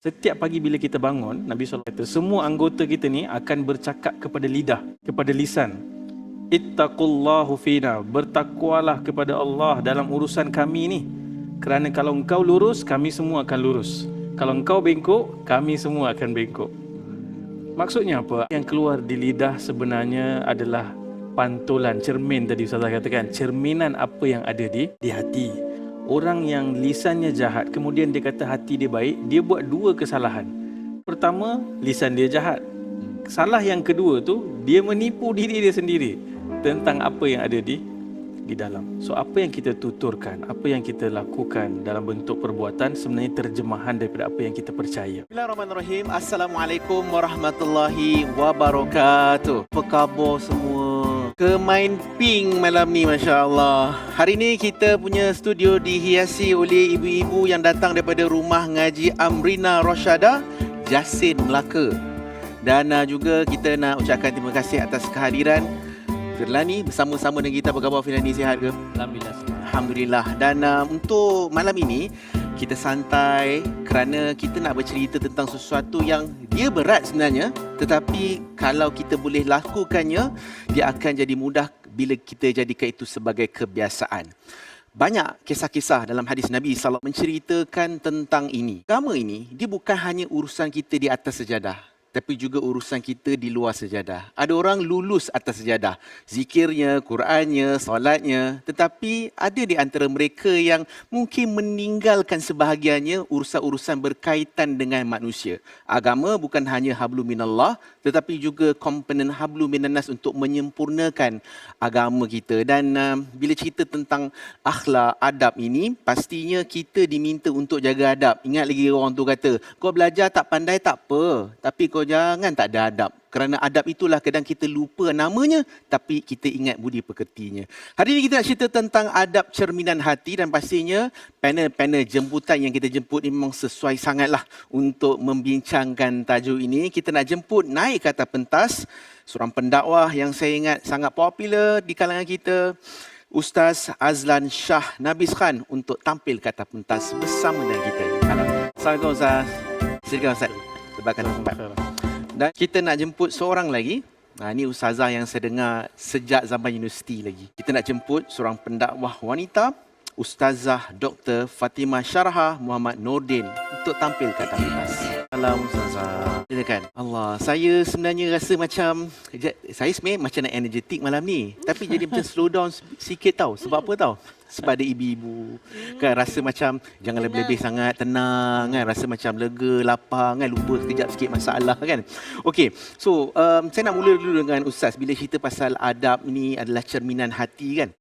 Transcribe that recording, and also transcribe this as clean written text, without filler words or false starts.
Setiap pagi bila kita bangun, Nabi SAW kata, semua anggota kita ni akan bercakap kepada lidah, kepada lisan. Ittaqullahu fina, bertakwalah kepada Allah dalam urusan kami ni. Kerana kalau engkau lurus, kami semua akan lurus. Kalau engkau bengkok, kami semua akan bengkok. Maksudnya apa? Yang keluar di lidah sebenarnya adalah pantulan, cermin tadi Ustazah katakan. Cerminan apa yang ada di hati. Orang yang lisannya jahat, kemudian dia kata hati dia baik, dia buat dua kesalahan. Pertama, lisan dia jahat. Salah yang kedua tu, dia menipu diri dia sendiri tentang apa yang ada di dalam. So, apa yang kita tuturkan, apa yang kita lakukan dalam bentuk perbuatan sebenarnya terjemahan daripada apa yang kita percaya. Bismillahirrahmanirrahim. Assalamualaikum warahmatullahi wabarakatuh. Apa khabar semua? Kemain pink malam ni, Masya Allah. Hari ni kita punya studio dihiasi oleh ibu-ibu yang datang daripada Rumah Ngaji Amrina Rosyada, Jasin, Melaka. Dan juga kita nak ucapkan terima kasih atas kehadiran Firlani bersama-sama dengan kita. Apa khabar Firlani, sihat ke? Alhamdulillah. Alhamdulillah. Dan untuk malam ini kita santai kerana kita nak bercerita tentang sesuatu yang dia berat sebenarnya, tetapi kalau kita boleh lakukannya, dia akan jadi mudah bila kita jadikan itu sebagai kebiasaan. Banyak kisah-kisah dalam hadis Nabi SAW menceritakan tentang ini. Agama ini, dia bukan hanya urusan kita di atas sejadah, tapi juga urusan kita di luar sejadah. Ada orang lulus atas sejadah, zikirnya, Qurannya, solatnya, tetapi ada di antara mereka yang mungkin meninggalkan sebahagiannya urusan-urusan berkaitan dengan manusia. Agama bukan hanya hablu minallah, tetapi juga komponen hablu minannas untuk menyempurnakan agama kita. Dan bila cerita tentang akhlak, adab ini, pastinya kita diminta untuk jaga adab. Ingat lagi orang tu kata, kau belajar tak pandai tak apa, tapi kau jangan tak ada adab. Kerana adab itulah kadang kita lupa namanya, tapi kita ingat budi pekertinya. Hari ini kita nak cerita tentang adab cerminan hati, dan pastinya panel-panel jemputan yang kita jemput ini memang sesuai sangatlah untuk membincangkan tajuk ini. Kita nak jemput naik ke atas pentas seorang pendakwah yang saya ingat sangat popular di kalangan kita, Ustaz Azlan Shah Nabis Khan, untuk tampil ke atas pentas bersama dengan kita. Assalamualaikum Ustaz. Silakan Ustaz. Tebakan tempat. Dan kita nak jemput seorang lagi. Ini ustazah yang saya dengar sejak zaman universiti lagi. Kita nak jemput seorang pendakwah wanita, Ustazah Dr. Fatimah Syarahah Muhammad Nordin, untuk tampil ke atas pentas. Salam ustazah. Silakan. Allah, saya sebenarnya rasa macam, saya sebenarnya macam nak energetik malam ni, tapi jadi macam slow down sikit tau. Sebab apa tau? Sebab ada ibu-ibu kan, rasa macam jangan lebih-lebih sangat, tenang kan, rasa macam lega, lapar kan, lupa sekejap sikit masalah kan. Okey, so saya nak mula dulu dengan Ustaz. Bila cerita pasal adab ni adalah cerminan hati kan,